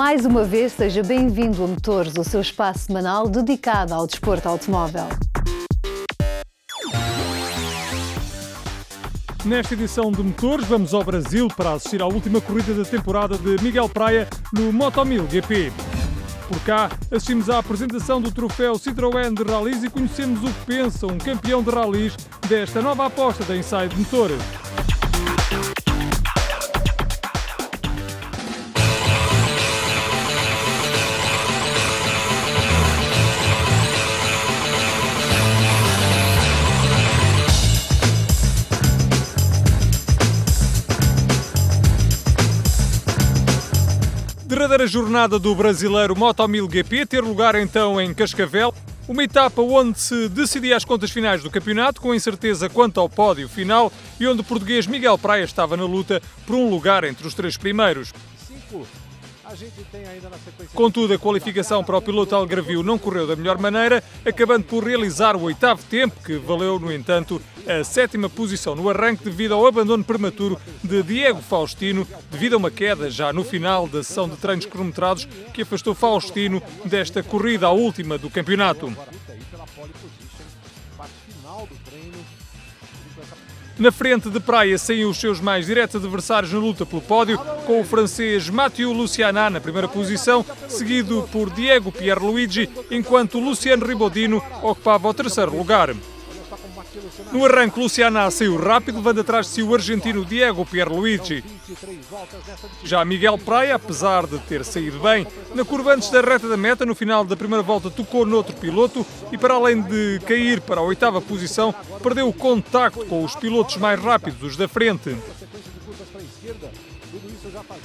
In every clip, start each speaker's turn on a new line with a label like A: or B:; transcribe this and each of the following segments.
A: Mais uma vez, seja bem-vindo a Motores, o seu espaço semanal dedicado ao desporto automóvel.
B: Nesta edição de Motores, vamos ao Brasil para assistir à última corrida da temporada de Miguel Praia no Moto1000 GP. Por cá, assistimos à apresentação do troféu Citroën de Rallys e conhecemos o que pensa um campeão de rallys desta nova aposta da Inside Motores. Derradeira jornada do brasileiro Moto1000 GP, ter lugar então em Cascavel, uma etapa onde se decidia as contas finais do campeonato, com incerteza quanto ao pódio final e onde o português Miguel Praia estava na luta por um lugar entre os três primeiros. Contudo, a qualificação para o piloto algarvio não correu da melhor maneira, acabando por realizar o oitavo tempo, que valeu, no entanto, a sétima posição no arranque devido ao abandono prematuro de Diego Faustino, devido a uma queda já no final da sessão de treinos cronometrados que afastou Faustino desta corrida, a última do campeonato. Na frente de Praia saíam os seus mais diretos adversários na luta pelo pódio, com o francês Mathieu Lucianat na primeira posição, seguido por Diego Pierluigi, enquanto Luciano Ribodino ocupava o terceiro lugar. No arranque, Lucianat saiu rápido, levando atrás de si o argentino Diego Pierluigi. Já Miguel Praia, apesar de ter saído bem, na curva antes da reta da meta, no final da primeira volta, tocou noutro piloto e, para além de cair para a oitava posição, perdeu o contacto com os pilotos mais rápidos, os da frente.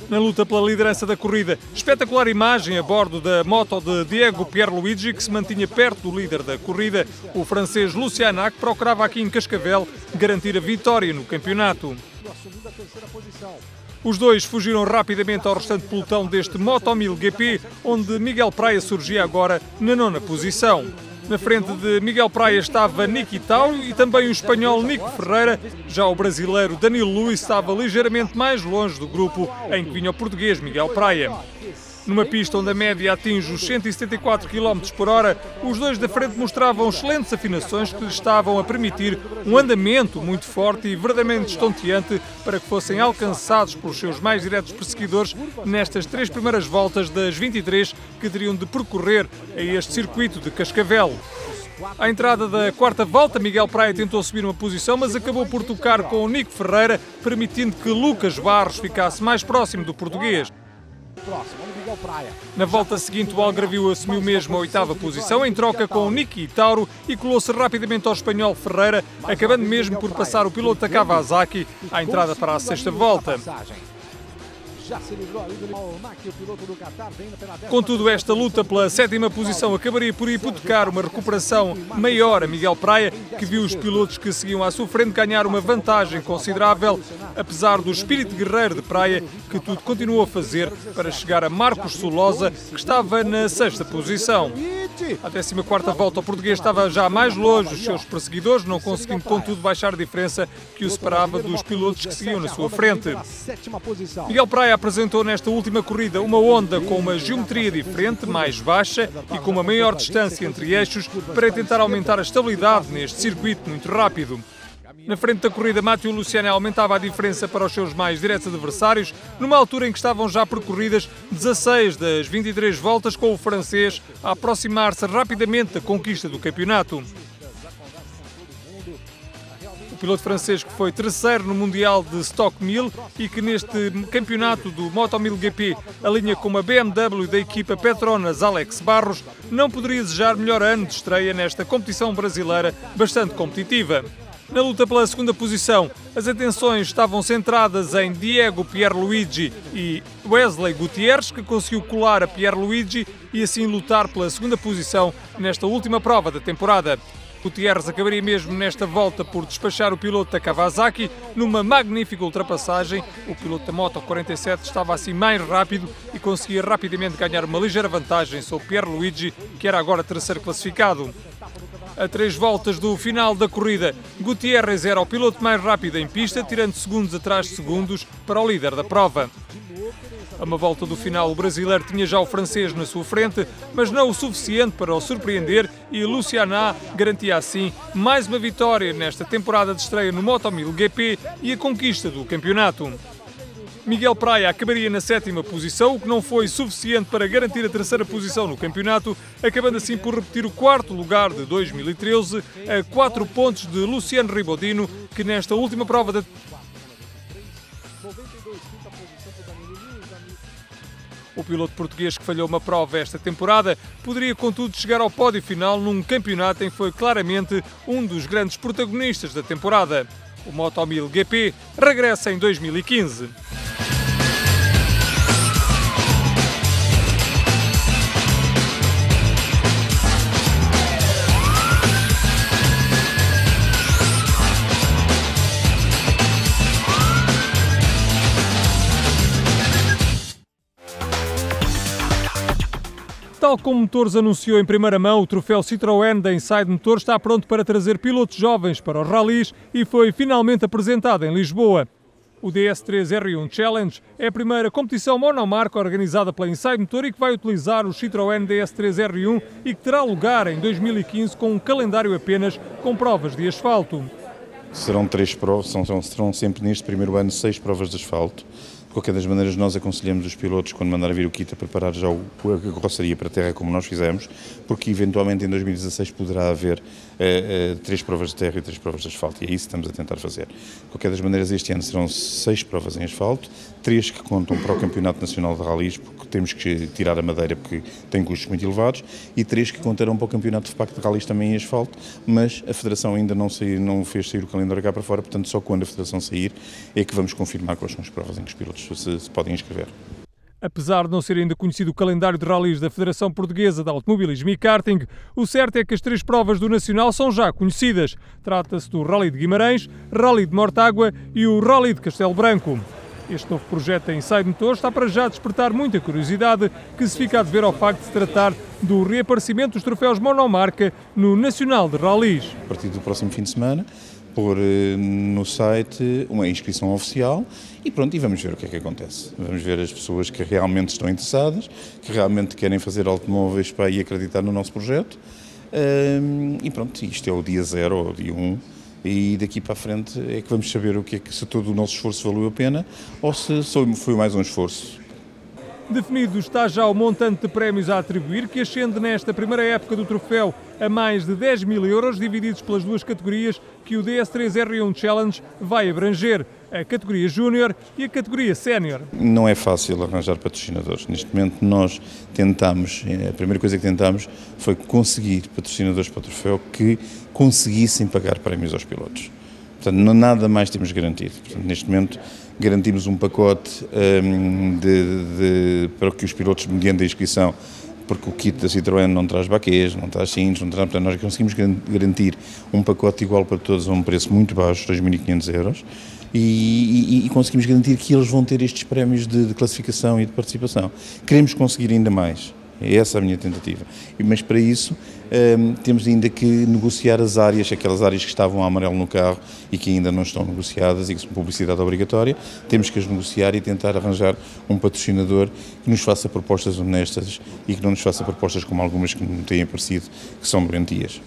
B: Na luta pela liderança da corrida, espetacular imagem a bordo da moto de Diego Pierluigi, que se mantinha perto do líder da corrida, o francês Lucianat, que procurava aqui em Cascavel garantir a vitória no campeonato. Os dois fugiram rapidamente ao restante pelotão deste Moto1000 GP, onde Miguel Praia surgia agora na nona posição. Na frente de Miguel Praia estava Niki Tauro e também o espanhol Nico Ferreira. Já o brasileiro Danilo Luiz estava ligeiramente mais longe do grupo em que vinha o português Miguel Praia. Numa pista onde a média atinge os 174 km por hora, os dois da frente mostravam excelentes afinações que lhes estavam a permitir um andamento muito forte e verdadeiramente estonteante para que fossem alcançados pelos seus mais diretos perseguidores nestas três primeiras voltas das 23 que teriam de percorrer a este circuito de Cascavel. À entrada da quarta volta, Miguel Praia tentou subir uma posição, mas acabou por tocar com o Nico Ferreira, permitindo que Lucas Barros ficasse mais próximo do português. Na volta seguinte, o algarvio assumiu mesmo a oitava posição, em troca com o Niki Tauro, e colou-se rapidamente ao espanhol Ferreira, acabando mesmo por passar o piloto da Kawasaki à entrada para a sexta volta. Contudo, esta luta pela sétima posição acabaria por hipotecar uma recuperação maior a Miguel Praia, que viu os pilotos que seguiam à sua frente ganhar uma vantagem considerável, apesar do espírito guerreiro de Praia, que tudo continuou a fazer para chegar a Marcos Solosa, que estava na sexta posição. À 14ª volta, o português estava já mais longe dos seus perseguidores, não conseguindo, contudo, baixar a diferença que o separava dos pilotos que seguiam na sua frente. Miguel Praia apresentou nesta última corrida uma Honda com uma geometria diferente, mais baixa e com uma maior distância entre eixos, para tentar aumentar a estabilidade neste circuito muito rápido. Na frente da corrida, Mathieu Lucianat aumentava a diferença para os seus mais diretos adversários, numa altura em que estavam já percorridas 16 das 23 voltas, com o francês a aproximar-se rapidamente da conquista do campeonato. O piloto francês, que foi terceiro no Mundial de Stock 1000 e que neste campeonato do Moto1000 GP alinha com uma BMW da equipa Petronas Alex Barros, não poderia desejar melhor ano de estreia nesta competição brasileira bastante competitiva. Na luta pela segunda posição, as atenções estavam centradas em Diego Pierluigi e Wesley Gutierrez, que conseguiu colar a Pierluigi e assim lutar pela segunda posição nesta última prova da temporada. Gutierrez acabaria mesmo nesta volta por despachar o piloto da Kawasaki numa magnífica ultrapassagem. O piloto da Moto 47 estava assim mais rápido e conseguia rapidamente ganhar uma ligeira vantagem sobre Pierluigi, que era agora terceiro classificado. A 3 voltas do final da corrida, Gutierrez era o piloto mais rápido em pista, tirando segundos atrás de segundos para o líder da prova. A uma volta do final, o brasileiro tinha já o francês na sua frente, mas não o suficiente para o surpreender, e Luciana garantia assim mais uma vitória nesta temporada de estreia no Moto 1000 GP e a conquista do campeonato. Miguel Praia acabaria na 7ª posição, o que não foi suficiente para garantir a 3ª posição no campeonato, acabando assim por repetir o 4º lugar de 2013, a 4 pontos de Luciano Ribodino, que nesta última prova da... O piloto português que falhou uma prova esta temporada poderia, contudo, chegar ao pódio final num campeonato em que foi claramente um dos grandes protagonistas da temporada. O Moto 1000 GP regressa em 2015. Tal como Motores anunciou em primeira mão, o troféu Citroën da Inside Motors está pronto para trazer pilotos jovens para os rallies e foi finalmente apresentado em Lisboa. O DS3 R1 Challenge é a primeira competição monomarca organizada pela Inside Motor e que vai utilizar o Citroën DS3 R1 e que terá lugar em 2015 com um calendário apenas com provas de asfalto.
C: Serão 3 provas, serão sempre neste primeiro ano 6 provas de asfalto. De qualquer das maneiras, nós aconselhamos os pilotos, quando mandarem vir o kit, a preparar já a carroceria para a terra, como nós fizemos, porque eventualmente em 2016 poderá haver 3 provas de terra e 3 provas de asfalto, e é isso que estamos a tentar fazer. De qualquer das maneiras, este ano serão 6 provas em asfalto, 3 que contam para o Campeonato Nacional de Rallys, porque temos que tirar a madeira porque tem custos muito elevados, e 3 que contarão para o Campeonato de FPAC de Rallys também em asfalto, mas a Federação ainda não fez sair o calendário cá para fora, portanto só quando a Federação sair é que vamos confirmar quais são as provas em que os pilotos se podem inscrever.
B: Apesar de não ser ainda conhecido o calendário de rallies da Federação Portuguesa de Automobilismo e Karting, o certo é que as 3 provas do Nacional são já conhecidas. Trata-se do Rally de Guimarães, Rally de Mortágua e o Rally de Castelo Branco. Este novo projeto da Inside Motors está para já a despertar muita curiosidade, que se fica a dever ao facto de se tratar do reaparecimento dos troféus monomarca no Nacional de Rallies.
C: A partir do próximo fim de semana, pôr no site uma inscrição oficial e pronto, e vamos ver o que é que acontece. Vamos ver as pessoas que realmente estão interessadas, que realmente querem fazer automóveis para ir acreditar no nosso projeto. E pronto, isto é o dia 0 ou o dia 1 e daqui para a frente é que vamos saber o que é que, se todo o nosso esforço valeu a pena ou se só foi mais um esforço.
B: Definido está já o montante de prémios a atribuir, que ascende nesta primeira época do troféu a mais de 10.000 euros, divididos pelas 2 categorias que o DS3 R1 Challenge vai abranger, a categoria Júnior e a categoria Sénior.
C: Não é fácil arranjar patrocinadores. Neste momento nós a primeira coisa que tentámos foi conseguir patrocinadores para o troféu que conseguissem pagar prémios aos pilotos. Portanto, nada mais temos garantido. Portanto, neste momento garantimos um pacote para que os pilotos, mediante a inscrição, porque o kit da Citroën não traz baquês, não traz cintos, portanto nós conseguimos garantir um pacote igual para todos a um preço muito baixo, 2.500 euros, e conseguimos garantir que eles vão ter estes prémios de classificação e de participação. Queremos conseguir ainda mais. É essa a minha tentativa. Mas para isso temos ainda que negociar as áreas, aquelas áreas que estavam a amarelo no carro e que ainda não estão negociadas e que são publicidade obrigatória, temos que as negociar e tentar arranjar um patrocinador que nos faça propostas honestas e que não nos faça propostas como algumas que me têm aparecido, que são doentias.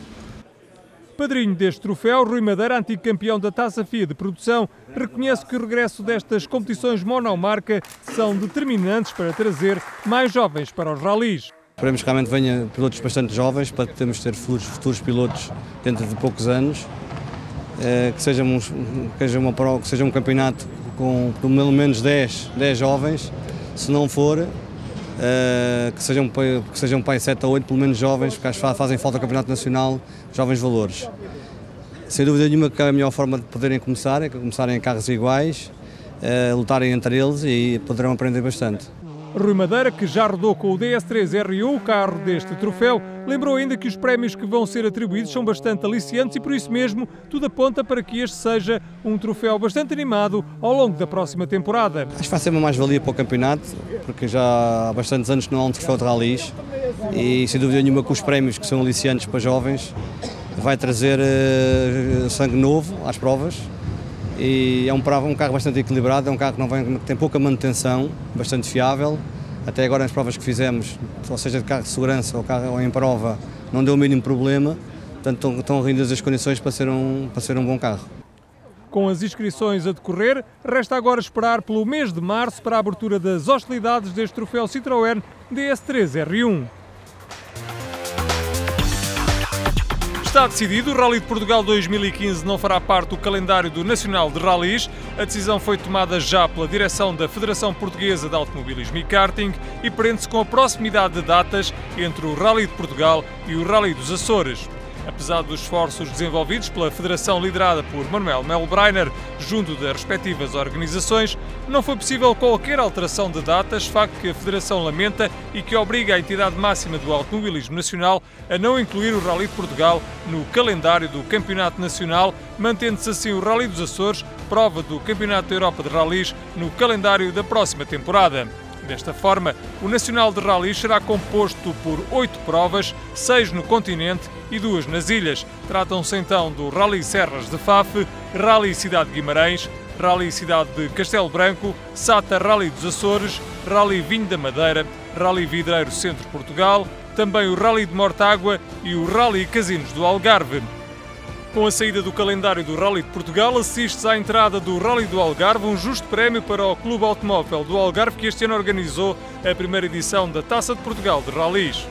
B: Padrinho deste troféu, Rui Madeira, antigo campeão da Taça FIA de produção, reconhece que o regresso destas competições monomarca são determinantes para trazer mais jovens para os rallies.
D: Esperemos que realmente venham pilotos bastante jovens para termos ter futuros pilotos dentro de poucos anos, que seja um campeonato com pelo menos 10 jovens, se não for, que sejam para 7 ou 8 pelo menos jovens, porque acho que fazem falta ao Campeonato Nacional jovens valores. Sem dúvida nenhuma que a melhor forma de poderem começar é começarem em carros iguais, lutarem entre eles e poderão aprender bastante.
B: Rui Madeira, que já rodou com o DS3 R1, o carro deste troféu, lembrou ainda que os prémios que vão ser atribuídos são bastante aliciantes e por isso mesmo tudo aponta para que este seja um troféu bastante animado ao longo da próxima temporada.
D: Acho que vai ser uma mais-valia para o campeonato, porque já há bastantes anos que não há um troféu de rallies e sem dúvida nenhuma que os prémios que são aliciantes para jovens vai trazer sangue novo às provas e é um carro bastante equilibrado, é um carro que tem pouca manutenção, bastante fiável. Até agora nas provas que fizemos, ou seja de carro de segurança ou em prova, não deu o mínimo problema, portanto estão reunidas as condições para ser um bom carro.
B: Com as inscrições a decorrer, resta agora esperar pelo mês de março para a abertura das hostilidades deste troféu Citroën DS3 R1. Está decidido, o Rally de Portugal 2015 não fará parte do calendário do Nacional de Rallys. A decisão foi tomada já pela direção da Federação Portuguesa de Automobilismo e Karting e prende-se com a proximidade de datas entre o Rally de Portugal e o Rally dos Açores. Apesar dos esforços desenvolvidos pela federação liderada por Manuel Melbreiner junto das respectivas organizações, não foi possível qualquer alteração de datas, facto que a federação lamenta e que obriga a entidade máxima do automobilismo nacional a não incluir o Rally de Portugal no calendário do Campeonato Nacional, mantendo-se assim o Rally dos Açores, prova do Campeonato da Europa de Rallys, no calendário da próxima temporada. Desta forma, o Nacional de Rallys será composto por 8 provas, 6 no continente e 2 nas ilhas. Tratam-se então do Rally Serras de Faf, Rally Cidade de Guimarães, Rally Cidade de Castelo Branco, SATA Rally dos Açores, Rally Vinho da Madeira, Rally Vidreiro Centro Portugal, também o Rally de Mortágua e o Rally Casinos do Algarve. Com a saída do calendário do Rally de Portugal, assiste-se à entrada do Rally do Algarve, um justo prémio para o Clube Automóvel do Algarve, que este ano organizou a primeira edição da Taça de Portugal de Rallys.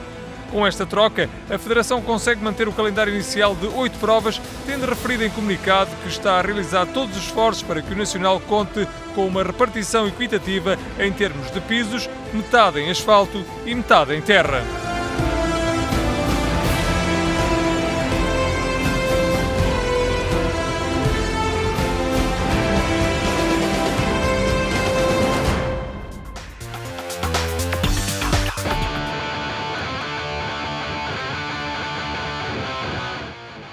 B: Com esta troca, a Federação consegue manter o calendário inicial de 8 provas, tendo referido em comunicado que está a realizar todos os esforços para que o Nacional conte com uma repartição equitativa em termos de pisos, metade em asfalto e metade em terra.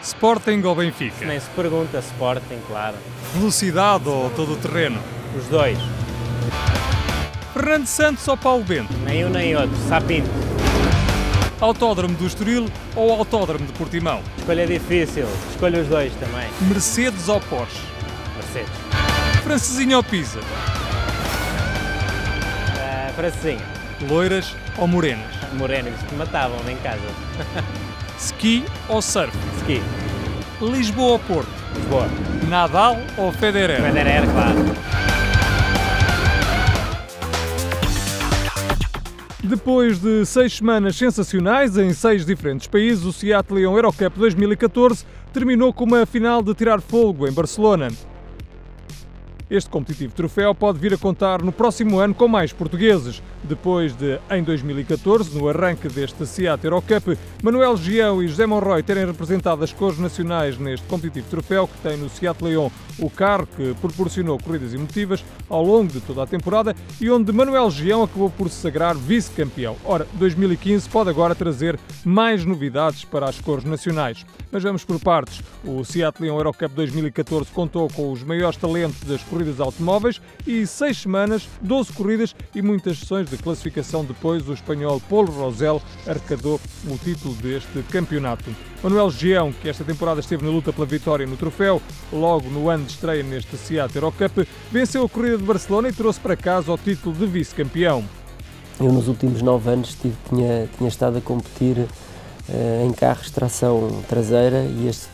B: Sporting ou Benfica?
E: Nem se pergunta, Sporting, claro.
B: Velocidade ou todo o terreno?
E: Os dois.
B: Fernando Santos ou Paulo Bento?
E: Nem um nem outro, Sapinto.
B: Autódromo do Estoril ou Autódromo de Portimão?
E: Escolha difícil, escolha os dois também.
B: Mercedes ou Porsche?
E: Mercedes.
B: Francesinha ou Pisa?
E: Francesinha.
B: Loiras ou morenas?
E: Moreno, eles que matavam em casa.
B: Ski ou surf?
E: Ski.
B: Lisboa ou Porto?
E: Lisboa.
B: Nadal ou Federer?
E: Federer, claro.
B: Depois de 6 semanas sensacionais em 6 diferentes países, o Seat Leon Eurocup 2014 terminou com uma final de tirar fôlego em Barcelona. Este competitivo troféu pode vir a contar no próximo ano com mais portugueses. Depois de, em 2014, no arranque deste Seat Eurocup, Manuel Gião e José Monroy terem representado as cores nacionais neste competitivo troféu, que tem no Seat Leon o carro que proporcionou corridas emotivas ao longo de toda a temporada e onde Manuel Gião acabou por se sagrar vice-campeão. Ora, 2015 pode agora trazer mais novidades para as cores nacionais. Mas vamos por partes. O Seat Leon Eurocup 2014 contou com os maiores talentos das corridas automóveis e 6 semanas, 12 corridas e muitas sessões de classificação. Depois, o espanhol Pol Rosell arrecadou o título deste campeonato. Manuel Gião, que esta temporada esteve na luta pela vitória no troféu, logo no ano de estreia neste Seat Eurocup, venceu a corrida de Barcelona e trouxe para casa o título de vice-campeão.
F: Eu nos últimos 9 anos tinha estado a competir em carros de tração traseira e estes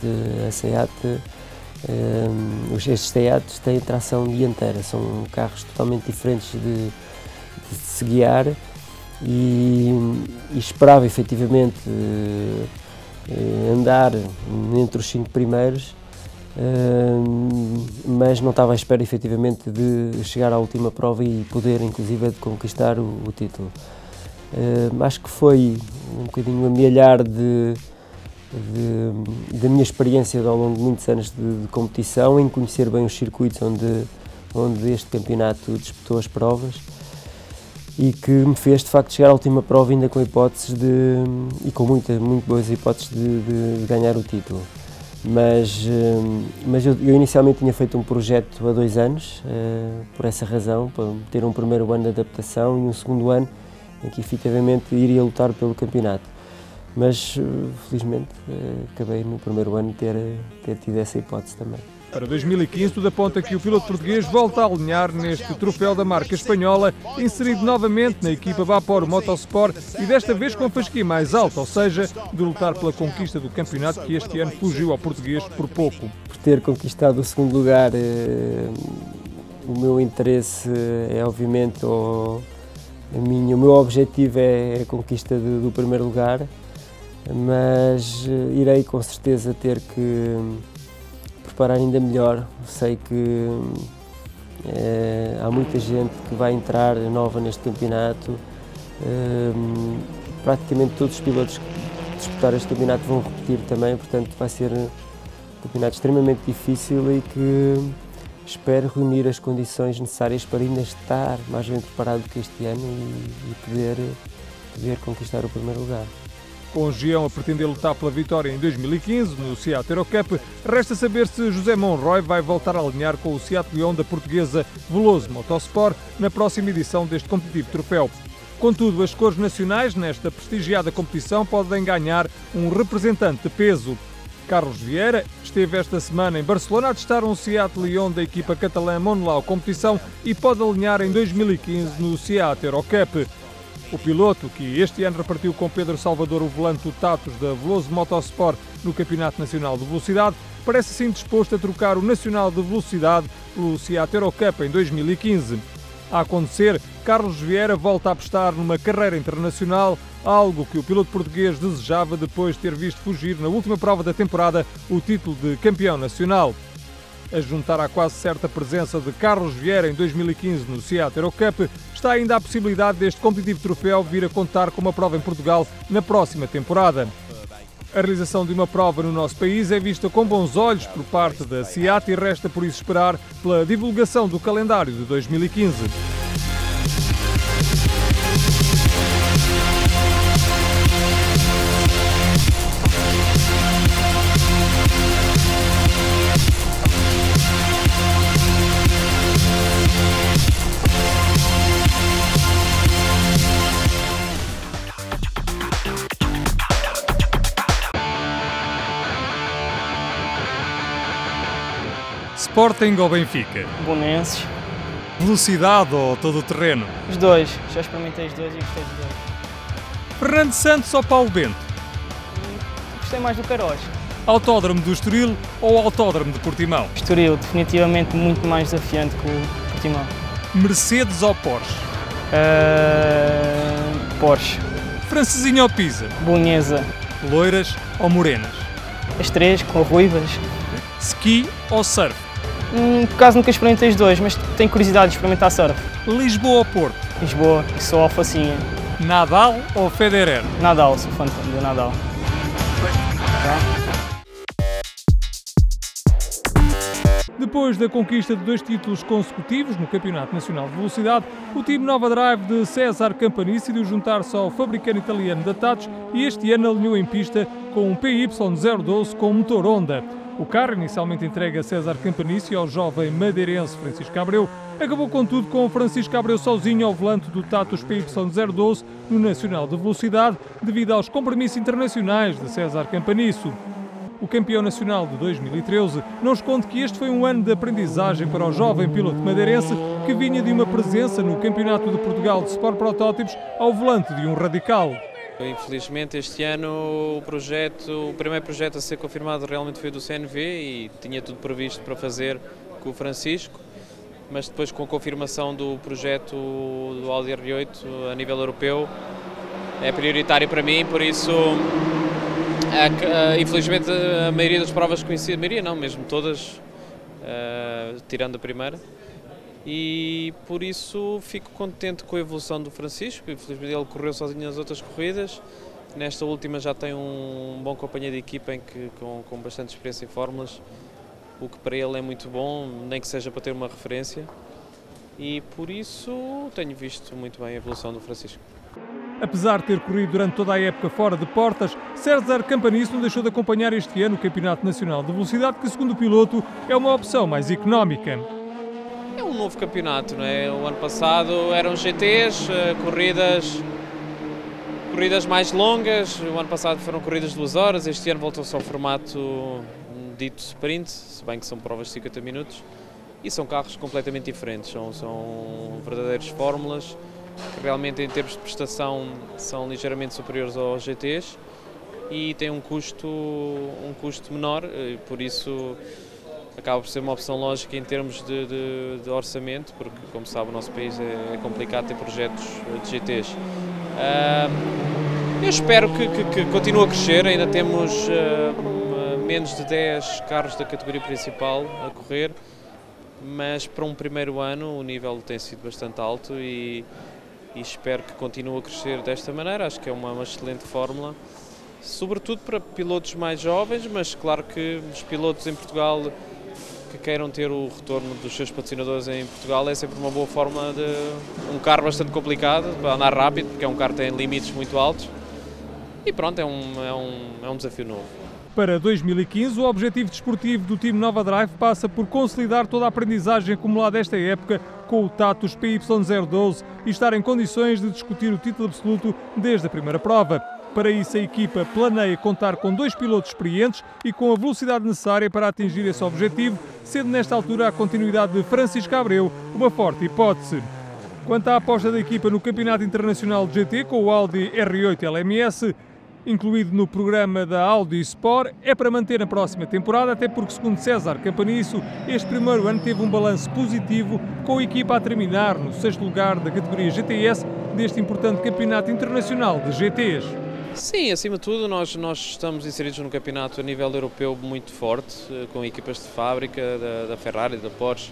F: Seats têm tração dianteira, são carros totalmente diferentes de se guiar e esperava efetivamente andar entre os 5 primeiros, mas não estava à espera efetivamente de chegar à última prova e poder inclusive conquistar o título. Acho que foi um bocadinho amealhar da minha experiência ao longo de muitos anos de competição, em conhecer bem os circuitos onde este campeonato disputou as provas e que me fez de facto chegar à última prova ainda com hipóteses e com muito boas hipóteses de ganhar o título. Mas eu inicialmente tinha feito um projeto há 2 anos, por essa razão, para ter um primeiro ano de adaptação e um segundo ano em que efetivamente iria lutar pelo campeonato. Mas felizmente acabei no primeiro ano ter tido essa hipótese também.
B: Para 2015, tudo aponta que o piloto português volta a alinhar neste troféu da marca espanhola, inserido novamente na equipa Vapor Motorsport e desta vez com a fasquia mais alta, ou seja, de lutar pela conquista do campeonato que este ano fugiu ao português por pouco.
F: Por ter conquistado o segundo lugar, o meu interesse é obviamente, o meu objetivo é a conquista do primeiro lugar, mas irei com certeza ter que preparar ainda melhor. Sei que há muita gente que vai entrar nova neste campeonato, praticamente todos os pilotos que disputar este campeonato vão repetir também, portanto vai ser um campeonato extremamente difícil e que espero reunir as condições necessárias para ainda estar mais bem preparado que este ano e poder conquistar o primeiro lugar.
B: Com o Gião a pretender lutar pela vitória em 2015 no Seat Aerocup, resta saber se José Monroy vai voltar a alinhar com o Seat León da portuguesa Veloso Motorsport na próxima edição deste competitivo troféu. Contudo, as cores nacionais nesta prestigiada competição podem ganhar um representante de peso. Carlos Vieira esteve esta semana em Barcelona a testar um Seat León da equipa catalã Monelau Competição e pode alinhar em 2015 no Seat Aerocup. O piloto, que este ano repartiu com Pedro Salvador o volante do Tatus da Veloso Motorsport no Campeonato Nacional de Velocidade, parece assim disposto a trocar o Nacional de Velocidade pelo Seat Aerocup em 2015. A acontecer, Carlos Vieira volta a apostar numa carreira internacional, algo que o piloto português desejava depois de ter visto fugir na última prova da temporada o título de campeão nacional. A juntar à quase certa presença de Carlos Vieira em 2015 no Seat Aerocup, está ainda a possibilidade deste competitivo troféu vir a contar com uma prova em Portugal na próxima temporada. A realização de uma prova no nosso país é vista com bons olhos por parte da Seat e resta por isso esperar pela divulgação do calendário de 2015. Sporting ou Benfica?
G: Belenenses.
B: Velocidade ou todo o terreno?
G: Os dois. Já experimentei os dois e gostei dos dois.
B: Fernando Santos ou Paulo Bento?
G: Gostei mais do Queiroz.
B: Autódromo do Estoril ou Autódromo de Portimão?
G: Estoril, definitivamente muito mais desafiante que o Portimão.
B: Mercedes ou Porsche?
G: Porsche.
B: Francesinha ou Pisa?
G: Bolonhesa.
B: Loiras ou morenas?
G: As três, com ruivas.
B: Ski ou surf?
G: Por acaso nunca experimentei os dois, mas tenho curiosidade de experimentar surf.
B: Lisboa ou Porto?
G: Lisboa, e sou alfacinha.
B: Nadal ou Federer?
G: Nadal, sou fã do Nadal.
B: Depois da conquista de 2 títulos consecutivos no Campeonato Nacional de Velocidade, o time Nova Drive de César Campani decidiu juntar-se ao fabricante italiano da Tatus e este ano alinhou em pista com um PY012 com motor Honda. O carro, inicialmente entregue a César Campanice e ao jovem madeirense Francisco Abreu, acabou contudo com o Francisco Abreu sozinho ao volante do Tatus PY012 no Nacional de Velocidade, devido aos compromissos internacionais de César Campanice. O campeão nacional de 2013 não esconde que este foi um ano de aprendizagem para o jovem piloto madeirense que vinha de uma presença no Campeonato de Portugal de Sport Protótipos ao volante de um radical.
H: Infelizmente este ano o primeiro projeto a ser confirmado realmente foi do CNV e tinha tudo previsto para fazer com o Francisco, mas depois com a confirmação do projeto do Audi R8 a nível europeu é prioritário para mim, por isso infelizmente a maioria das provas conheci, a maioria não, mesmo todas, tirando a primeira. E por isso fico contente com a evolução do Francisco, infelizmente ele correu sozinho nas outras corridas, nesta última já tem um bom companheiro de equipa com bastante experiência em fórmulas, o que para ele é muito bom, nem que seja para ter uma referência, e por isso tenho visto muito bem a evolução do Francisco.
B: Apesar de ter corrido durante toda a época fora de portas, César Campanice não deixou de acompanhar este ano o Campeonato Nacional de Velocidade, que segundo o piloto é uma opção mais económica.
H: É um novo campeonato, não é? O ano passado eram GTs, corridas mais longas, o ano passado foram corridas de 2 horas, este ano voltou-se ao formato dito sprint, se bem que são provas de 50 minutos, e são carros completamente diferentes, são verdadeiras fórmulas que realmente em termos de prestação são ligeiramente superiores aos GTs e têm um custo menor, por isso acaba por ser uma opção lógica em termos de orçamento, porque como sabe o nosso país é complicado ter projetos de GTs. Eu espero que continue a crescer, ainda temos menos de 10 carros da categoria principal a correr, mas para um primeiro ano o nível tem sido bastante alto e espero que continue a crescer desta maneira. Acho que é uma excelente fórmula, sobretudo para pilotos mais jovens, mas claro que os pilotos em Portugal que queiram ter o retorno dos seus patrocinadores em Portugal é sempre uma boa forma de um carro bastante complicado para andar rápido, porque é um carro que tem limites muito altos e pronto, é um desafio novo.
B: Para 2015, o objetivo desportivo do time Nova Drive passa por consolidar toda a aprendizagem acumulada esta época com o Tatus PY012 e estar em condições de discutir o título absoluto desde a primeira prova. Para isso, a equipa planeia contar com 2 pilotos experientes e com a velocidade necessária para atingir esse objetivo, sendo nesta altura a continuidade de Francisco Abreu uma forte hipótese. Quanto à aposta da equipa no Campeonato Internacional de GT com o Audi R8 LMS, incluído no programa da Audi Sport, é para manter na próxima temporada, até porque, segundo César Campanisso, este primeiro ano teve um balanço positivo, com a equipa a terminar no 6º lugar da categoria GTS deste importante Campeonato Internacional de GTs.
H: Sim, acima de tudo nós estamos inseridos num campeonato a nível europeu muito forte, com equipas de fábrica, da Ferrari, da Porsche,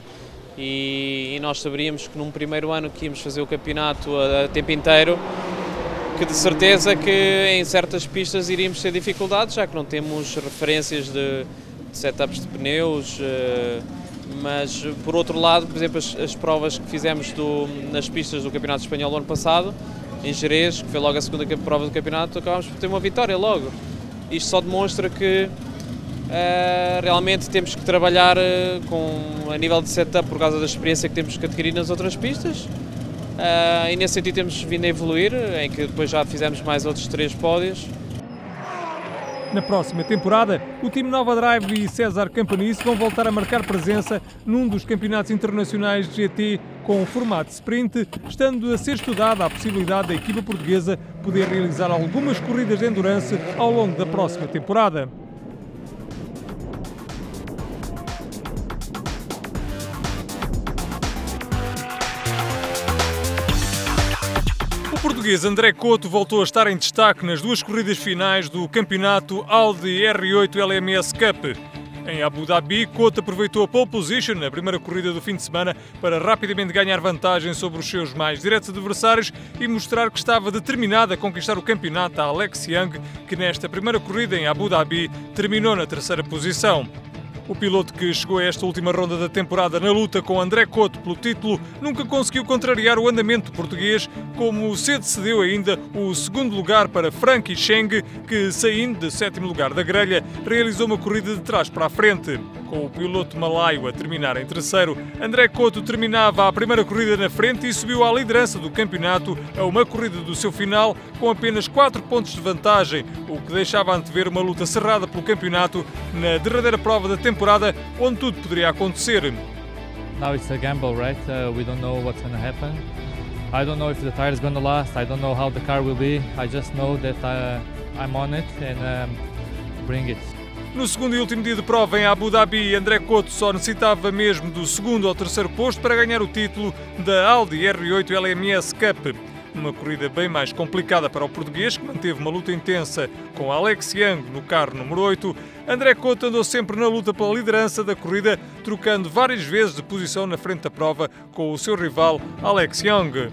H: e nós saberíamos que num primeiro ano que íamos fazer o campeonato a tempo inteiro, que de certeza que em certas pistas iríamos ter dificuldades, já que não temos referências de setups de pneus, mas por outro lado, por exemplo, as provas que fizemos nas pistas do Campeonato Espanhol ano passado, em Jerez, que foi logo a segunda prova do campeonato, acabámos por ter uma vitória logo. Isto só demonstra que realmente temos que trabalhar a nível de setup por causa da experiência que temos que adquirir nas outras pistas. E nesse sentido temos vindo a evoluir, em que depois já fizemos mais outros 3 pódios.
B: Na próxima temporada, o time Nova Drive e César Campanisso vão voltar a marcar presença num dos campeonatos internacionais de GT com o formato sprint, estando a ser estudada a possibilidade da equipa portuguesa poder realizar algumas corridas de endurance ao longo da próxima temporada. O português André Couto voltou a estar em destaque nas 2 corridas finais do campeonato Audi R8 LMS Cup. Em Abu Dhabi, Couto aproveitou a pole position na primeira corrida do fim de semana para rapidamente ganhar vantagem sobre os seus mais diretos adversários e mostrar que estava determinado a conquistar o campeonato a Alex Young, que nesta primeira corrida em Abu Dhabi terminou na 3ª posição. O piloto que chegou a esta última ronda da temporada na luta com André Couto pelo título nunca conseguiu contrariar o andamento português, como cedo cedeu ainda o 2º lugar para Frankie Cheng, que, saindo de 7º lugar da grelha, realizou uma corrida de trás para a frente. Com o piloto malaio a terminar em 3º, André Couto terminava a primeira corrida na frente e subiu à liderança do campeonato a uma corrida do seu final com apenas 4 pontos de vantagem, o que deixava antever uma luta cerrada pelo campeonato na derradeira prova da temporada, onde tudo poderia acontecer.
I: Now it's a gamble, right? We don't know what's going to happen. I don't know if the tire is going to last. I don't know how the car will be. I just know that I'm on it and bring it.
B: No segundo e último dia de prova em Abu Dhabi, André Couto só necessitava mesmo do 2º ou 3º posto para ganhar o título da Audi R8 LMS Cup. Uma corrida bem mais complicada para o português, que manteve uma luta intensa com Alex Young no carro número 8. André Couto andou sempre na luta pela liderança da corrida, trocando várias vezes de posição na frente da prova com o seu rival Alex Young.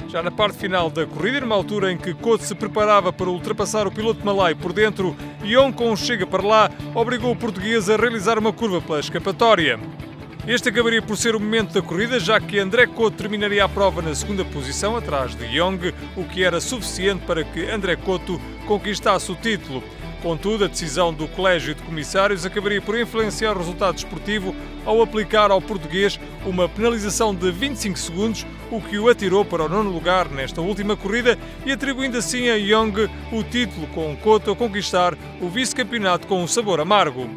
B: Já na parte final da corrida, numa altura em que Couto se preparava para ultrapassar o piloto malaio por dentro, Young, com um chega para lá, obrigou o português a realizar uma curva pela escapatória. Este acabaria por ser o momento da corrida, já que André Couto terminaria a prova na 2ª posição, atrás de Young, o que era suficiente para que André Couto conquistasse o título. Contudo, a decisão do Colégio de Comissários acabaria por influenciar o resultado desportivo ao aplicar ao português uma penalização de 25 segundos, o que o atirou para o 9º lugar nesta última corrida e atribuindo assim a Young o título, com Couto a conquistar o vice-campeonato com um sabor amargo.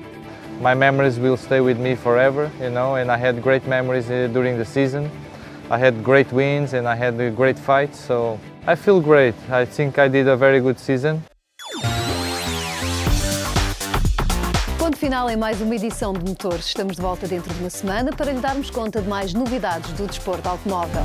I: my memories will stay with me forever, you know, and I had great memories during the season. I had great wins and I had great fights, so I feel great. I think I did a very good season.
A: Ponto final em mais uma edição de Motores. Estamos de volta dentro de uma semana para lhe darmos conta de mais novidades do desporto automóvel.